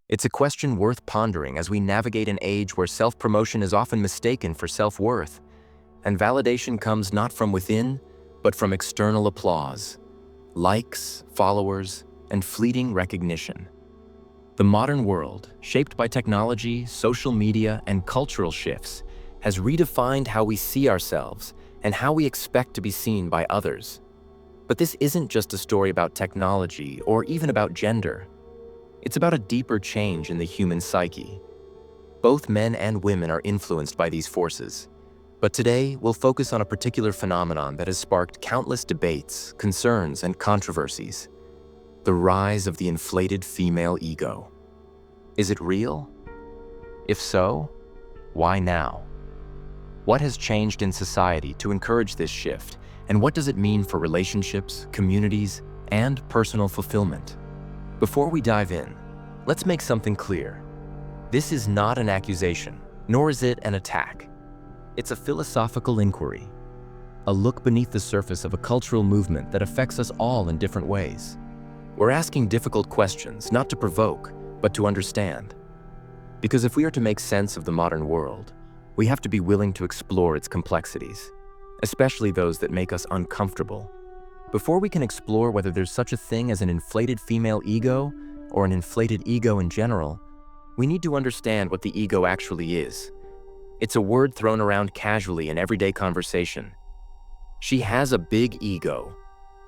It's a question worth pondering as we navigate an age where self-promotion is often mistaken for self-worth, and validation comes not from within, but from external applause, likes, followers, and fleeting recognition. The modern world, shaped by technology, social media, and cultural shifts, has redefined how we see ourselves and how we expect to be seen by others. But this isn't just a story about technology or even about gender. It's about a deeper change in the human psyche. Both men and women are influenced by these forces. But today, we'll focus on a particular phenomenon that has sparked countless debates, concerns, and controversies: the rise of the inflated female ego. Is it real? If so, why now? What has changed in society to encourage this shift, and what does it mean for relationships, communities, and personal fulfillment? Before we dive in, let's make something clear. This is not an accusation, nor is it an attack. It's a philosophical inquiry, a look beneath the surface of a cultural movement that affects us all in different ways. We're asking difficult questions, not to provoke, but to understand. Because if we are to make sense of the modern world, we have to be willing to explore its complexities, especially those that make us uncomfortable. Before we can explore whether there's such a thing as an inflated female ego, or an inflated ego in general, we need to understand what the ego actually is. It's a word thrown around casually in everyday conversation. She has a big ego.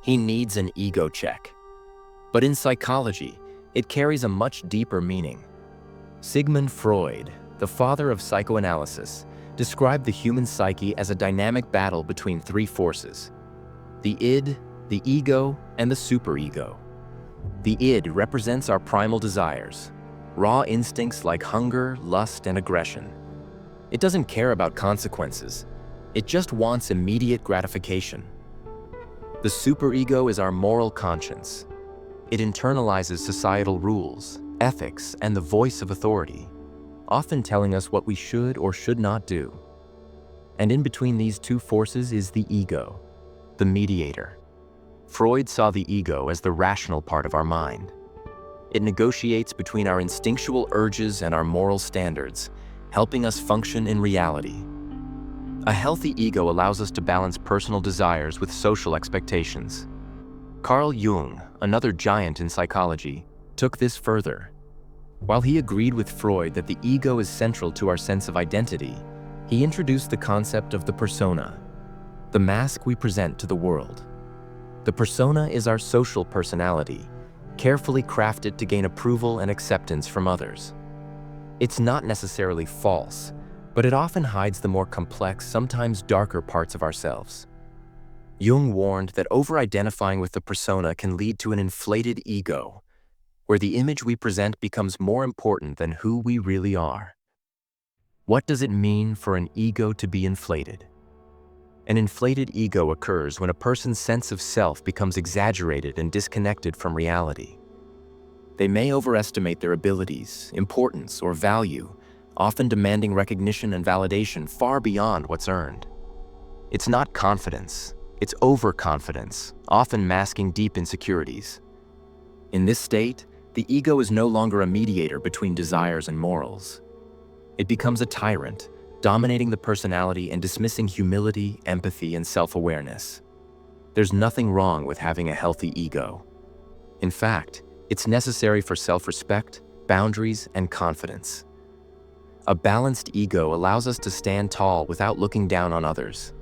He needs an ego check. But in psychology, it carries a much deeper meaning. Sigmund Freud, the father of psychoanalysis, described the human psyche as a dynamic battle between three forces: the id, the ego, and the superego. The id represents our primal desires, raw instincts like hunger, lust, and aggression. It doesn't care about consequences. It just wants immediate gratification. The superego is our moral conscience. It internalizes societal rules, ethics, and the voice of authority, often telling us what we should or should not do. And in between these two forces is the ego, the mediator. Freud saw the ego as the rational part of our mind. It negotiates between our instinctual urges and our moral standards, helping us function in reality. A healthy ego allows us to balance personal desires with social expectations. Carl Jung, another giant in psychology, took this further. While he agreed with Freud that the ego is central to our sense of identity, he introduced the concept of the persona, the mask we present to the world. The persona is our social personality, carefully crafted to gain approval and acceptance from others. It's not necessarily false, but it often hides the more complex, sometimes darker parts of ourselves. Jung warned that over-identifying with the persona can lead to an inflated ego, where the image we present becomes more important than who we really are. What does it mean for an ego to be inflated? An inflated ego occurs when a person's sense of self becomes exaggerated and disconnected from reality. They may overestimate their abilities, importance, or value, often demanding recognition and validation far beyond what's earned. It's not confidence, it's overconfidence, often masking deep insecurities. In this state, the ego is no longer a mediator between desires and morals. It becomes a tyrant, dominating the personality and dismissing humility, empathy, and self-awareness. There's nothing wrong with having a healthy ego. In fact, it's necessary for self-respect, boundaries, and confidence. A balanced ego allows us to stand tall without looking down on others.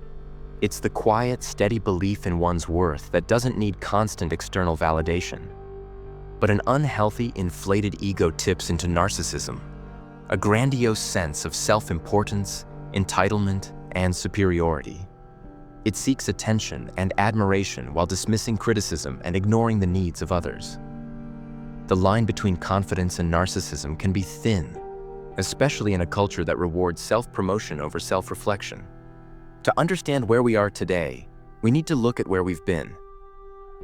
It's the quiet, steady belief in one's worth that doesn't need constant external validation. But an unhealthy, inflated ego tips into narcissism, a grandiose sense of self-importance, entitlement, and superiority. It seeks attention and admiration while dismissing criticism and ignoring the needs of others. The line between confidence and narcissism can be thin, especially in a culture that rewards self-promotion over self-reflection. To understand where we are today, we need to look at where we've been.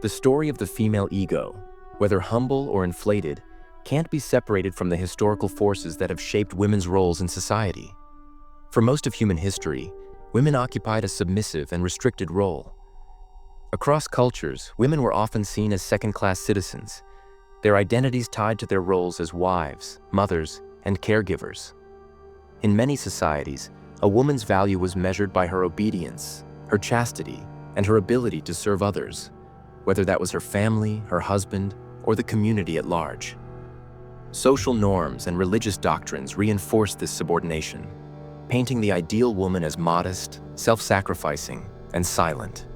The story of the female ego, whether humble or inflated, can't be separated from the historical forces that have shaped women's roles in society. For most of human history, women occupied a submissive and restricted role. Across cultures, women were often seen as second-class citizens, their identities tied to their roles as wives, mothers, and caregivers. In many societies, a woman's value was measured by her obedience, her chastity, and her ability to serve others, whether that was her family, her husband, or the community at large. Social norms and religious doctrines reinforced this subordination, painting the ideal woman as modest, self-sacrificing, and silent.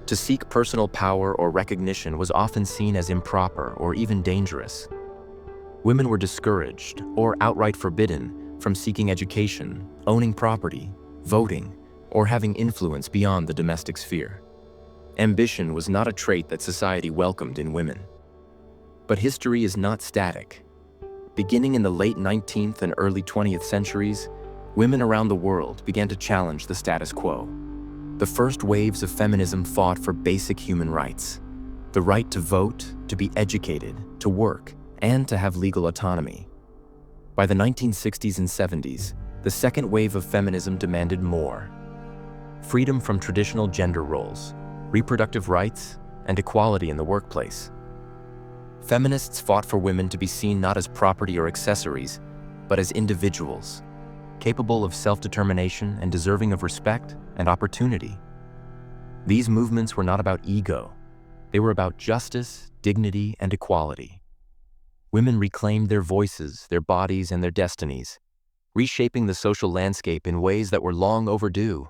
To seek personal power or recognition was often seen as improper or even dangerous. Women were discouraged or outright forbidden from seeking education, owning property, voting, or having influence beyond the domestic sphere. Ambition was not a trait that society welcomed in women. But history is not static. Beginning in the late 19th and early 20th centuries, women around the world began to challenge the status quo. The first waves of feminism fought for basic human rights: the right to vote, to be educated, to work, and to have legal autonomy. By the 1960s and 70s, the second wave of feminism demanded more: freedom from traditional gender roles, reproductive rights, and equality in the workplace. Feminists fought for women to be seen not as property or accessories, but as individuals, capable of self-determination and deserving of respect and opportunity. These movements were not about ego. They were about justice, dignity, and equality. Women reclaimed their voices, their bodies, and their destinies, reshaping the social landscape in ways that were long overdue.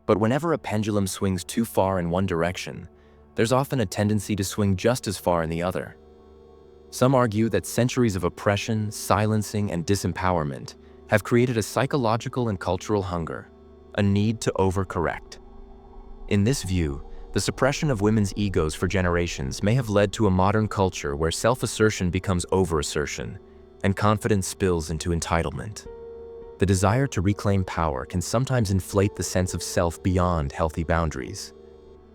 But whenever a pendulum swings too far in one direction, there's often a tendency to swing just as far in the other. Some argue that centuries of oppression, silencing, and disempowerment have created a psychological and cultural hunger, a need to overcorrect. In this view, the suppression of women's egos for generations may have led to a modern culture where self-assertion becomes over-assertion and confidence spills into entitlement. The desire to reclaim power can sometimes inflate the sense of self beyond healthy boundaries.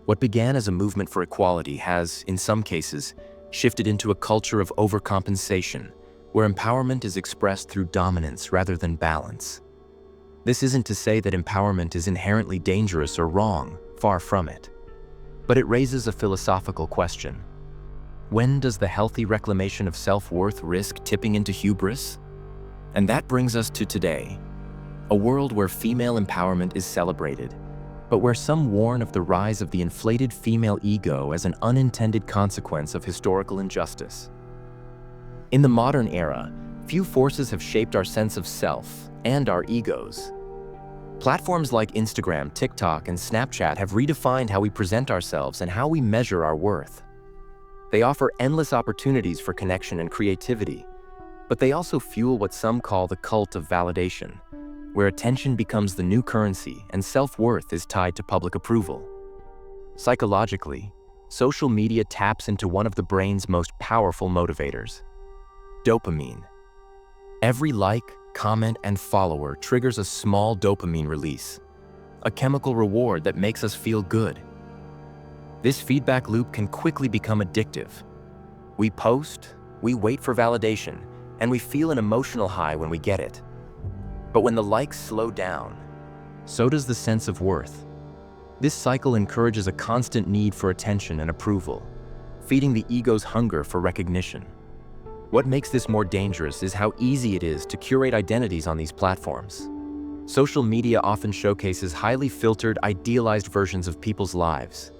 What began as a movement for equality has, in some cases, shifted into a culture of overcompensation, where empowerment is expressed through dominance rather than balance. This isn't to say that empowerment is inherently dangerous or wrong, far from it. But it raises a philosophical question. When does the healthy reclamation of self-worth risk tipping into hubris? And that brings us to today, a world where female empowerment is celebrated, but where some warn of the rise of the inflated female ego as an unintended consequence of historical injustice. In the modern era, few forces have shaped our sense of self and our egos. Platforms like Instagram, TikTok, and Snapchat have redefined how we present ourselves and how we measure our worth. They offer endless opportunities for connection and creativity, but they also fuel what some call the cult of validation, where attention becomes the new currency and self-worth is tied to public approval. Psychologically, social media taps into one of the brain's most powerful motivators: dopamine. Every like, comment, and follower triggers a small dopamine release, a chemical reward that makes us feel good. This feedback loop can quickly become addictive. We post, we wait for validation, and we feel an emotional high when we get it. But when the likes slow down, so does the sense of worth. This cycle encourages a constant need for attention and approval, feeding the ego's hunger for recognition. What makes this more dangerous is how easy it is to curate identities on these platforms. Social media often showcases highly filtered, idealized versions of people's lives.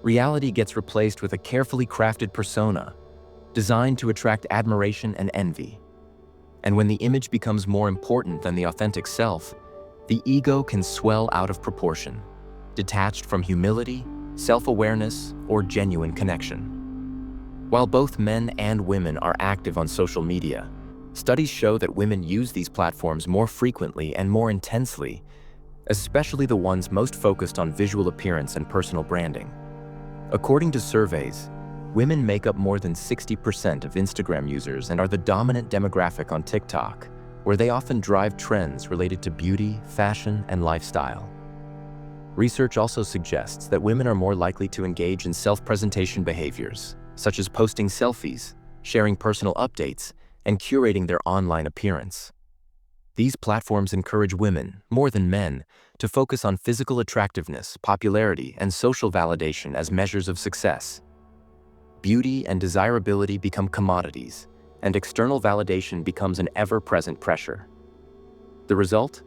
Reality gets replaced with a carefully crafted persona, designed to attract admiration and envy. And when the image becomes more important than the authentic self, the ego can swell out of proportion, detached from humility, self-awareness, or genuine connection. While both men and women are active on social media, studies show that women use these platforms more frequently and more intensely, especially the ones most focused on visual appearance and personal branding. According to surveys, women make up more than 60% of Instagram users and are the dominant demographic on TikTok, where they often drive trends related to beauty, fashion, and lifestyle. Research also suggests that women are more likely to engage in self-presentation behaviors, such as posting selfies, sharing personal updates, and curating their online appearance. These platforms encourage women, more than men, to focus on physical attractiveness, popularity, and social validation as measures of success. beauty and desirability become commodities, and external validation becomes an ever-present pressure. The result?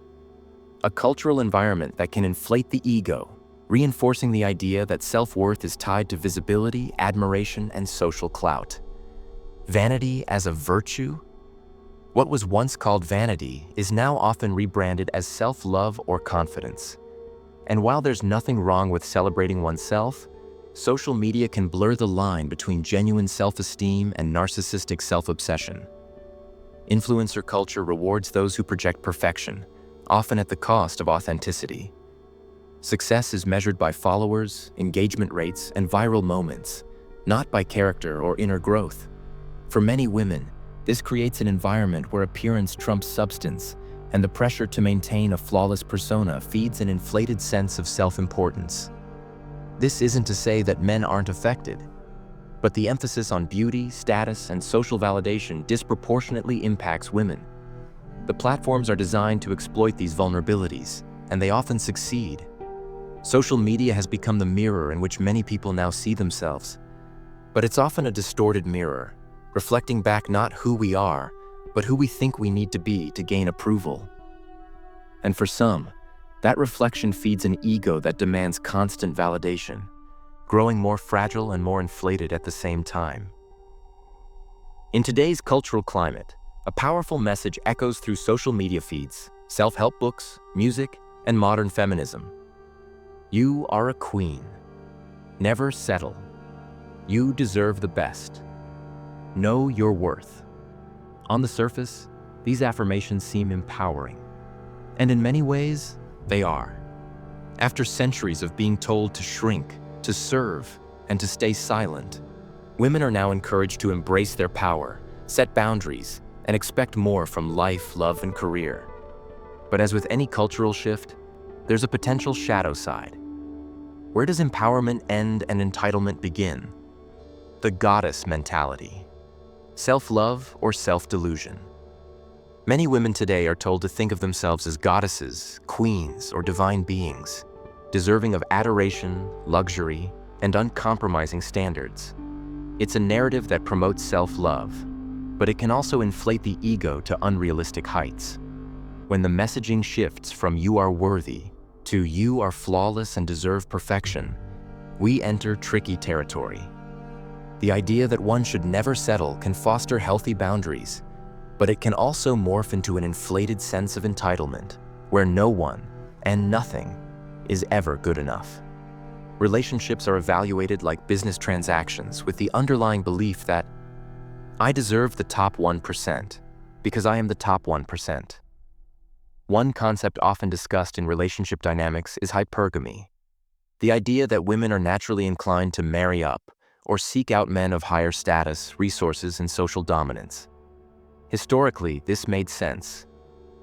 A cultural environment that can inflate the ego, reinforcing the idea that self-worth is tied to visibility, admiration, and social clout. Vanity as a virtue? What was once called vanity is now often rebranded as self-love or confidence. And while there's nothing wrong with celebrating oneself, social media can blur the line between genuine self-esteem and narcissistic self-obsession. Influencer culture rewards those who project perfection, often at the cost of authenticity. Success is measured by followers, engagement rates, and viral moments, not by character or inner growth. For many women, this creates an environment where appearance trumps substance, and the pressure to maintain a flawless persona feeds an inflated sense of self-importance. This isn't to say that men aren't affected, but the emphasis on beauty, status, and social validation disproportionately impacts women. The platforms are designed to exploit these vulnerabilities, and they often succeed. Social media has become the mirror in which many people now see themselves, but it's often a distorted mirror, reflecting back not who we are, but who we think we need to be to gain approval. And for some, that reflection feeds an ego that demands constant validation, growing more fragile and more inflated at the same time. In today's cultural climate, a powerful message echoes through social media feeds, self-help books, music, and modern feminism. You are a queen. Never settle. You deserve the best. Know your worth. On the surface, these affirmations seem empowering. And in many ways, they are. After centuries of being told to shrink, to serve, and to stay silent, women are now encouraged to embrace their power, set boundaries, and expect more from life, love, and career. But as with any cultural shift, there's a potential shadow side. Where does empowerment end and entitlement begin? The goddess mentality. Self-love or self-delusion. Many women today are told to think of themselves as goddesses, queens, or divine beings, deserving of adoration, luxury, and uncompromising standards. It's a narrative that promotes self-love, but it can also inflate the ego to unrealistic heights. When the messaging shifts from "you are worthy" to "you are flawless and deserve perfection," we enter tricky territory. The idea that one should never settle can foster healthy boundaries, but it can also morph into an inflated sense of entitlement, where no one and nothing is ever good enough. Relationships are evaluated like business transactions with the underlying belief that I deserve the top 1% because I am the top 1%. One concept often discussed in relationship dynamics is hypergamy, the idea that women are naturally inclined to marry up or seek out men of higher status, resources, and social dominance. Historically, this made sense.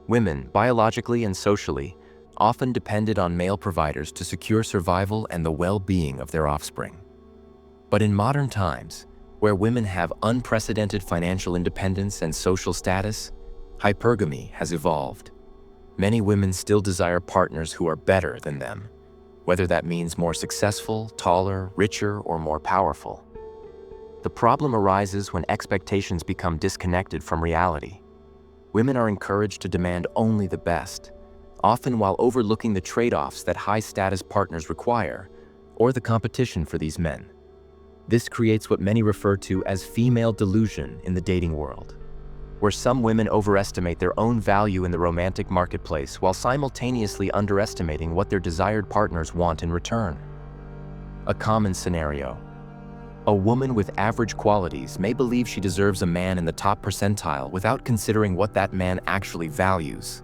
Women, biologically and socially, often depended on male providers to secure survival and the well-being of their offspring. But in modern times, where women have unprecedented financial independence and social status, hypergamy has evolved. Many women still desire partners who are better than them, whether that means more successful, taller, richer, or more powerful. The problem arises when expectations become disconnected from reality. Women are encouraged to demand only the best, often while overlooking the trade-offs that high-status partners require, or the competition for these men. This creates what many refer to as female delusion in the dating world, where some women overestimate their own value in the romantic marketplace while simultaneously underestimating what their desired partners want in return. A common scenario. A woman with average qualities may believe she deserves a man in the top percentile without considering what that man actually values,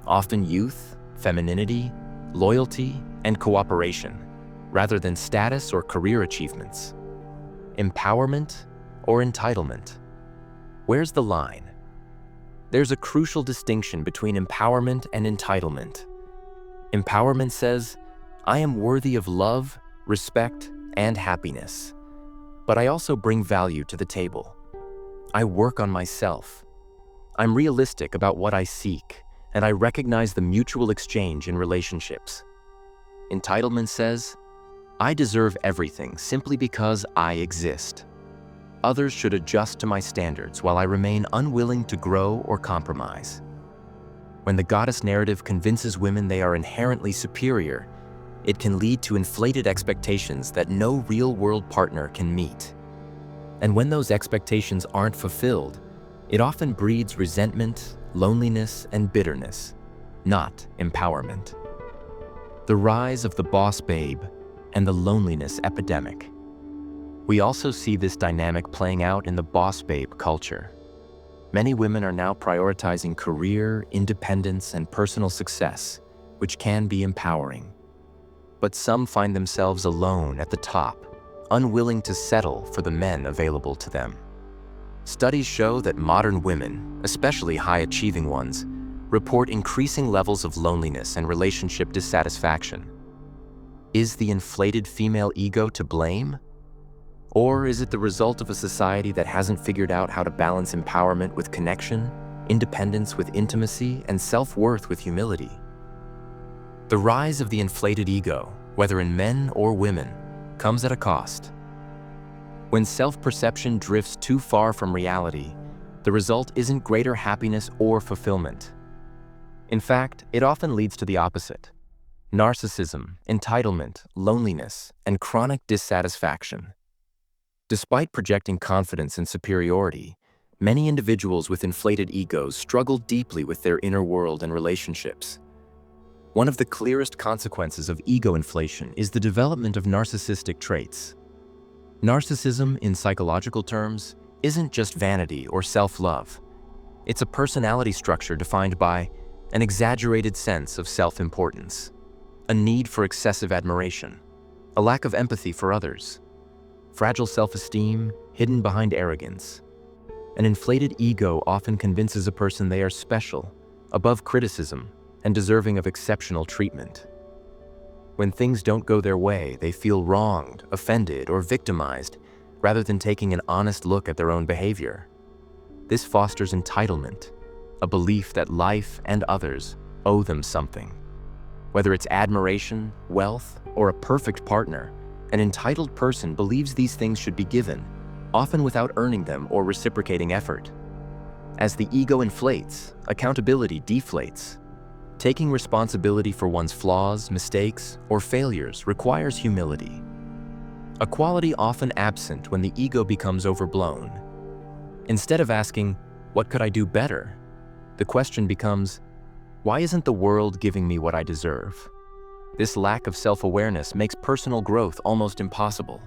often youth, femininity, loyalty, and cooperation, rather than status or career achievements. Empowerment or entitlement? Where's the line? There's a crucial distinction between empowerment and entitlement. Empowerment says, I am worthy of love, respect, and happiness. But I also bring value to the table. I work on myself. I'm realistic about what I seek, and I recognize the mutual exchange in relationships. Entitlement says, I deserve everything simply because I exist. others should adjust to my standards while I remain unwilling to grow or compromise. When the goddess narrative convinces women they are inherently superior, it can lead to inflated expectations that no real-world partner can meet. And when those expectations aren't fulfilled, it often breeds resentment, loneliness, and bitterness, not empowerment. The rise of the boss babe and the loneliness epidemic. We also see this dynamic playing out in the boss babe culture. Many women are now prioritizing career, independence, and personal success, which can be empowering. But some find themselves alone at the top, unwilling to settle for the men available to them. Studies show that modern women, especially high-achieving ones, report increasing levels of loneliness and relationship dissatisfaction. Is the inflated female ego to blame? Or is it the result of a society that hasn't figured out how to balance empowerment with connection, independence with intimacy, and self-worth with humility? The rise of the inflated ego, whether in men or women, comes at a cost. When self-perception drifts too far from reality, the result isn't greater happiness or fulfillment. In fact, it often leads to the opposite: narcissism, entitlement, loneliness, and chronic dissatisfaction. Despite projecting confidence and superiority, many individuals with inflated egos struggle deeply with their inner world and relationships. One of the clearest consequences of ego inflation is the development of narcissistic traits. Narcissism, in psychological terms, isn't just vanity or self-love. It's a personality structure defined by an exaggerated sense of self-importance, a need for excessive admiration, a lack of empathy for others, fragile self-esteem hidden behind arrogance. An inflated ego often convinces a person they are special, above criticism, and deserving of exceptional treatment. When things don't go their way, they feel wronged, offended, or victimized, rather than taking an honest look at their own behavior. This fosters entitlement, a belief that life and others owe them something. Whether it's admiration, wealth, or a perfect partner, an entitled person believes these things should be given, often without earning them or reciprocating effort. As the ego inflates, accountability deflates. Taking responsibility for one's flaws, mistakes, or failures requires humility, a quality often absent when the ego becomes overblown. Instead of asking, "What could I do better?" the question becomes, "Why isn't the world giving me what I deserve?" This lack of self-awareness makes personal growth almost impossible.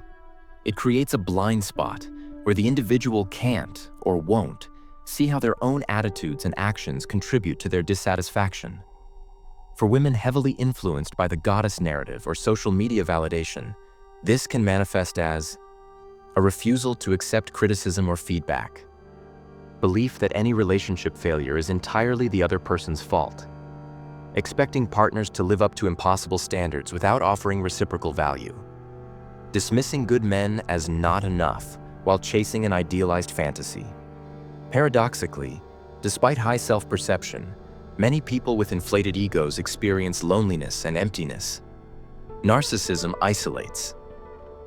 It creates a blind spot where the individual can't or won't see how their own attitudes and actions contribute to their dissatisfaction. For women heavily influenced by the goddess narrative or social media validation, this can manifest as a refusal to accept criticism or feedback, belief that any relationship failure is entirely the other person's fault, expecting partners to live up to impossible standards without offering reciprocal value, dismissing good men as not enough while chasing an idealized fantasy. Paradoxically, despite high self-perception, many people with inflated egos experience loneliness and emptiness. Narcissism isolates.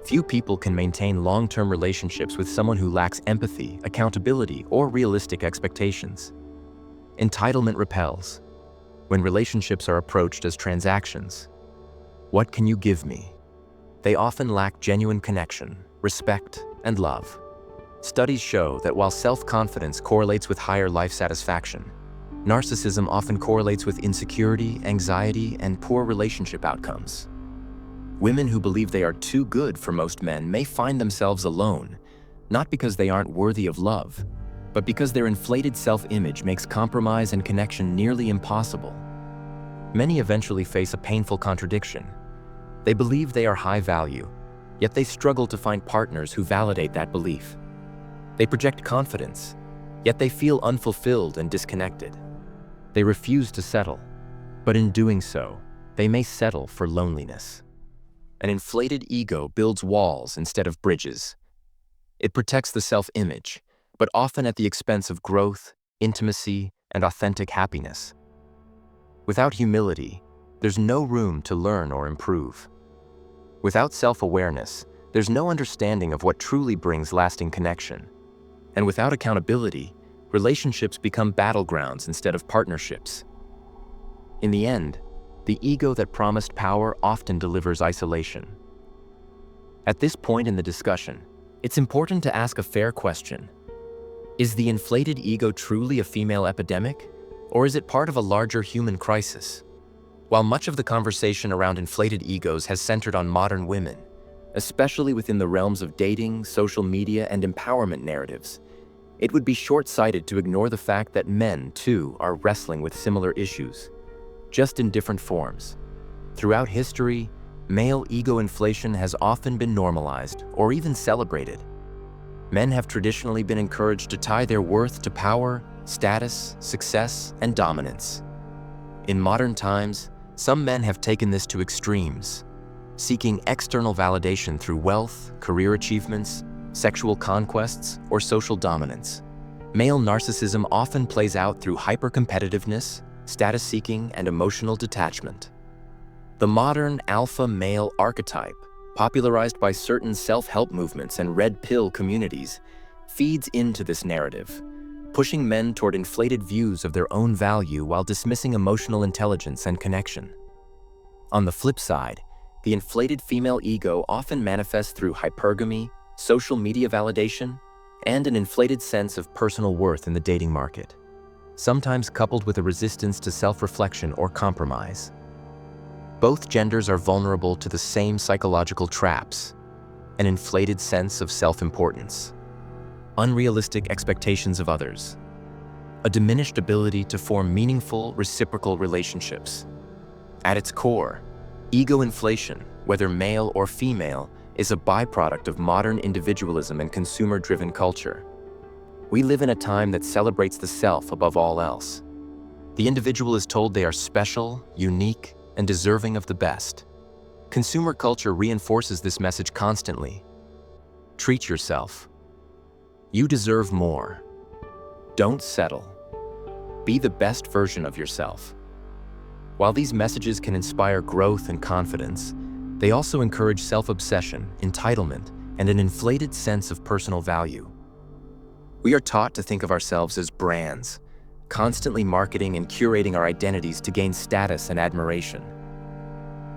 Few people can maintain long-term relationships with someone who lacks empathy, accountability, or realistic expectations. Entitlement repels. When relationships are approached as transactions, "What can you give me?" they often lack genuine connection, respect, and love. Studies show that while self-confidence correlates with higher life satisfaction, narcissism often correlates with insecurity, anxiety, and poor relationship outcomes. Women who believe they are too good for most men may find themselves alone, not because they aren't worthy of love, but because their inflated self-image makes compromise and connection nearly impossible. Many eventually face a painful contradiction. They believe they are high value, yet they struggle to find partners who validate that belief. They project confidence, yet they feel unfulfilled and disconnected. They refuse to settle, but in doing so, they may settle for loneliness. An inflated ego builds walls instead of bridges. It protects the self-image, but often at the expense of growth, intimacy, and authentic happiness. Without humility, there's no room to learn or improve. Without self-awareness, there's no understanding of what truly brings lasting connection. And without accountability, relationships become battlegrounds instead of partnerships. In the end, the ego that promised power often delivers isolation. At this point in the discussion, it's important to ask a fair question. Is the inflated ego truly a female epidemic, or is it part of a larger human crisis? While much of the conversation around inflated egos has centered on modern women, especially within the realms of dating, social media, and empowerment narratives, it would be short-sighted to ignore the fact that men, too, are wrestling with similar issues, just in different forms. Throughout history, male ego inflation has often been normalized or even celebrated. Men have traditionally been encouraged to tie their worth to power, status, success, and dominance. In modern times, some men have taken this to extremes, seeking external validation through wealth, career achievements, sexual conquests, or social dominance. Male narcissism often plays out through hyper-competitiveness, status-seeking, and emotional detachment. The modern alpha male archetype, popularized by certain self-help movements and red pill communities, feeds into this narrative, pushing men toward inflated views of their own value while dismissing emotional intelligence and connection. On the flip side, the inflated female ego often manifests through hypergamy, social media validation, and an inflated sense of personal worth in the dating market, sometimes coupled with a resistance to self-reflection or compromise. Both genders are vulnerable to the same psychological traps: an inflated sense of self-importance, unrealistic expectations of others, a diminished ability to form meaningful, reciprocal relationships. At its core, ego inflation, whether male or female, is a byproduct of modern individualism and consumer-driven culture. We live in a time that celebrates the self above all else. The individual is told they are special, unique, and deserving of the best. Consumer culture reinforces this message constantly. Treat yourself. You deserve more. Don't settle. Be the best version of yourself. While these messages can inspire growth and confidence, they also encourage self-obsession, entitlement, and an inflated sense of personal value. We are taught to think of ourselves as brands, constantly marketing and curating our identities to gain status and admiration.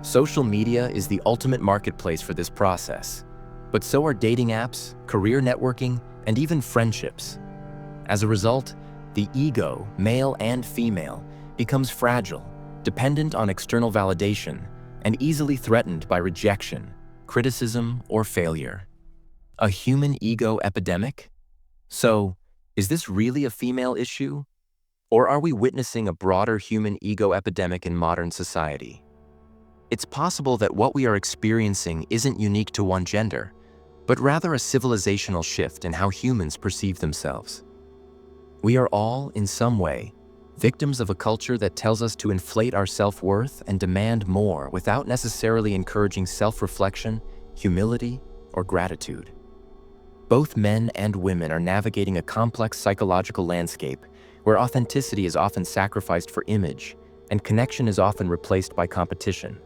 Social media is the ultimate marketplace for this process, but so are dating apps, career networking, and even friendships. As a result, the ego, male and female, becomes fragile, dependent on external validation, and easily threatened by rejection, criticism, or failure. A human ego epidemic? So, is this really a female issue? Or are we witnessing a broader human ego epidemic in modern society? It's possible that what we are experiencing isn't unique to one gender, but rather a civilizational shift in how humans perceive themselves. We are all, in some way, victims of a culture that tells us to inflate our self-worth and demand more without necessarily encouraging self-reflection, humility, or gratitude. Both men and women are navigating a complex psychological landscape where authenticity is often sacrificed for image and connection is often replaced by competition.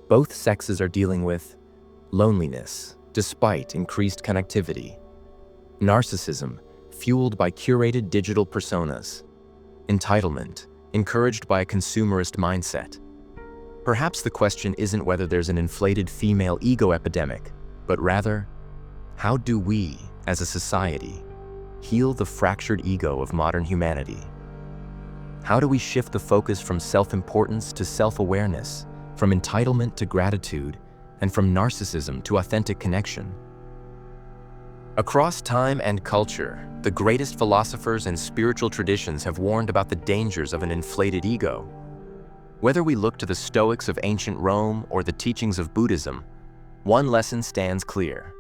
Both sexes are dealing with loneliness despite increased connectivity, narcissism fueled by curated digital personas, entitlement encouraged by a consumerist mindset. Perhaps the question isn't whether there's an inflated female ego epidemic, but rather, how do we, as a society, heal the fractured ego of modern humanity? How do we shift the focus from self-importance to self-awareness, from entitlement to gratitude, and from narcissism to authentic connection? Across time and culture, the greatest philosophers and spiritual traditions have warned about the dangers of an inflated ego. Whether we look to the Stoics of ancient Rome or the teachings of Buddhism, one lesson stands clear.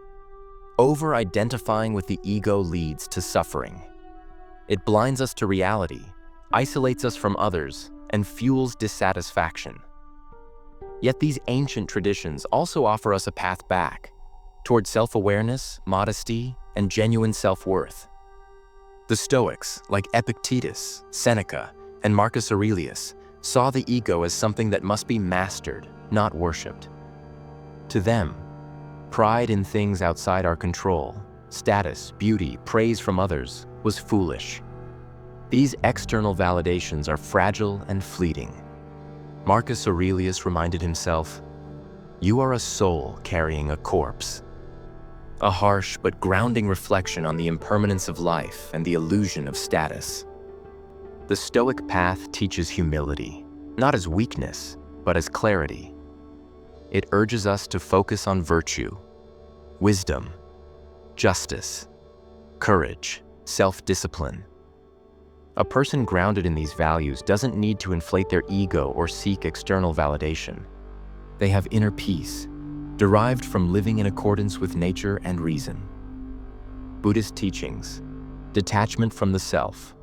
Over-identifying with the ego leads to suffering. It blinds us to reality, isolates us from others, and fuels dissatisfaction. Yet these ancient traditions also offer us a path back, toward self-awareness, modesty, and genuine self-worth. The Stoics, like Epictetus, Seneca, and Marcus Aurelius, saw the ego as something that must be mastered, not worshipped. To them, Pride in things outside our control, status, beauty, praise from others, was foolish. These external validations are fragile and fleeting. Marcus Aurelius reminded himself, "You are a soul carrying a corpse." A harsh but grounding reflection on the impermanence of life and the illusion of status. The Stoic path teaches humility, not as weakness, but as clarity. It urges us to focus on virtue, wisdom, justice, courage, self-discipline. A person grounded in these values doesn't need to inflate their ego or seek external validation. They have inner peace, derived from living in accordance with nature and reason. Buddhist teachings, detachment from the self.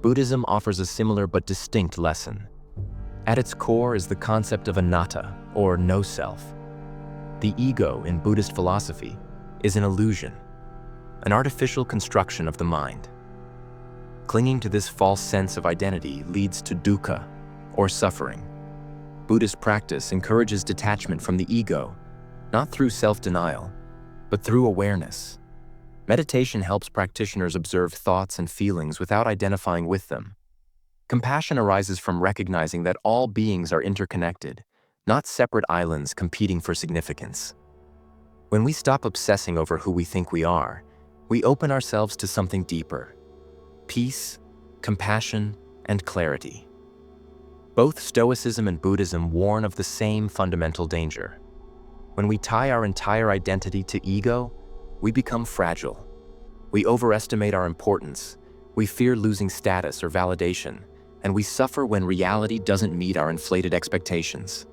Buddhism offers a similar but distinct lesson. At its core is the concept of anatta, or no self. The ego in Buddhist philosophy is an illusion, an artificial construction of the mind. Clinging to this false sense of identity leads to dukkha, or suffering. Buddhist practice encourages detachment from the ego, not through self-denial, but through awareness. Meditation helps practitioners observe thoughts and feelings without identifying with them. Compassion arises from recognizing that all beings are interconnected, not separate islands competing for significance. When we stop obsessing over who we think we are, we open ourselves to something deeper: peace, compassion, and clarity. Both Stoicism and Buddhism warn of the same fundamental danger. When we tie our entire identity to ego, we become fragile. We overestimate our importance, we fear losing status or validation, and we suffer when reality doesn't meet our inflated expectations.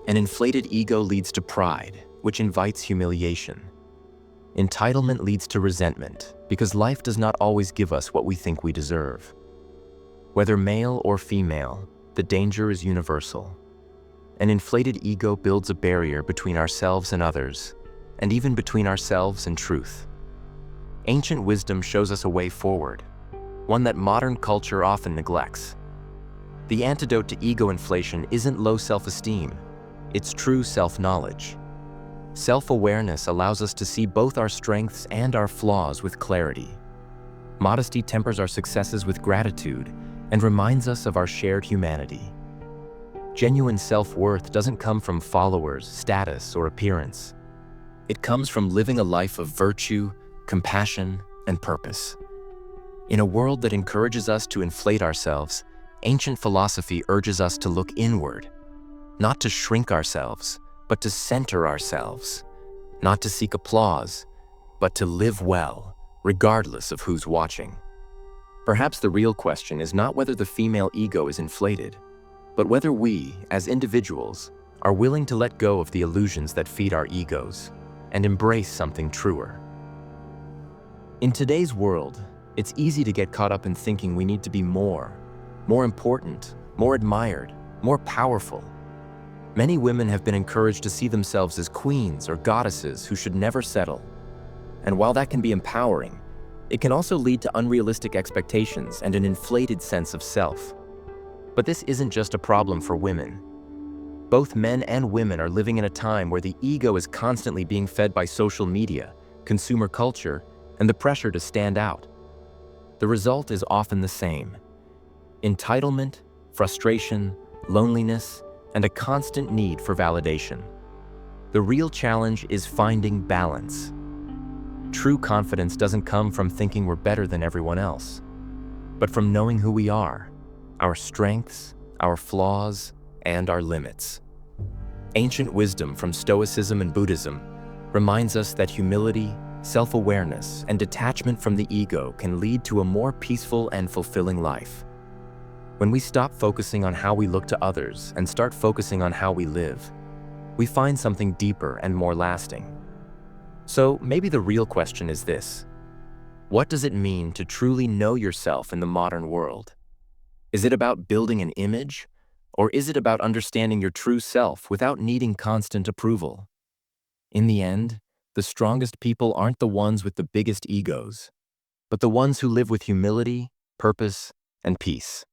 An inflated ego leads to pride, which invites humiliation. Entitlement leads to resentment, because life does not always give us what we think we deserve. Whether male or female, the danger is universal. An inflated ego builds a barrier between ourselves and others, and even between ourselves and truth. Ancient wisdom shows us a way forward, one that modern culture often neglects. The antidote to ego inflation isn't low self-esteem, it's true self-knowledge. Self-awareness allows us to see both our strengths and our flaws with clarity. Modesty tempers our successes with gratitude and reminds us of our shared humanity. Genuine self-worth doesn't come from followers, status, or appearance. It comes from living a life of virtue, compassion, and purpose. In a world that encourages us to inflate ourselves, ancient philosophy urges us to look inward, not to shrink ourselves, but to center ourselves, not to seek applause, but to live well, regardless of who's watching. Perhaps the real question is not whether the female ego is inflated, but whether we, as individuals, are willing to let go of the illusions that feed our egos and embrace something truer. In today's world, it's easy to get caught up in thinking we need to be more important, more admired, more powerful. Many women have been encouraged to see themselves as queens or goddesses who should never settle. And while that can be empowering, it can also lead to unrealistic expectations and an inflated sense of self. But this isn't just a problem for women. Both men and women are living in a time where the ego is constantly being fed by social media, consumer culture, and the pressure to stand out. The result is often the same: entitlement, frustration, loneliness, and a constant need for validation. The real challenge is finding balance. True confidence doesn't come from thinking we're better than everyone else, but from knowing who we are, our strengths, our flaws, and our limits. Ancient wisdom from Stoicism and Buddhism reminds us that humility, self-awareness, and detachment from the ego can lead to a more peaceful and fulfilling life. When we stop focusing on how we look to others and start focusing on how we live, we find something deeper and more lasting. So maybe the real question is this: what does it mean to truly know yourself in the modern world? Is it about building an image, or is it about understanding your true self without needing constant approval? In the end, the strongest people aren't the ones with the biggest egos, but the ones who live with humility, purpose, and peace.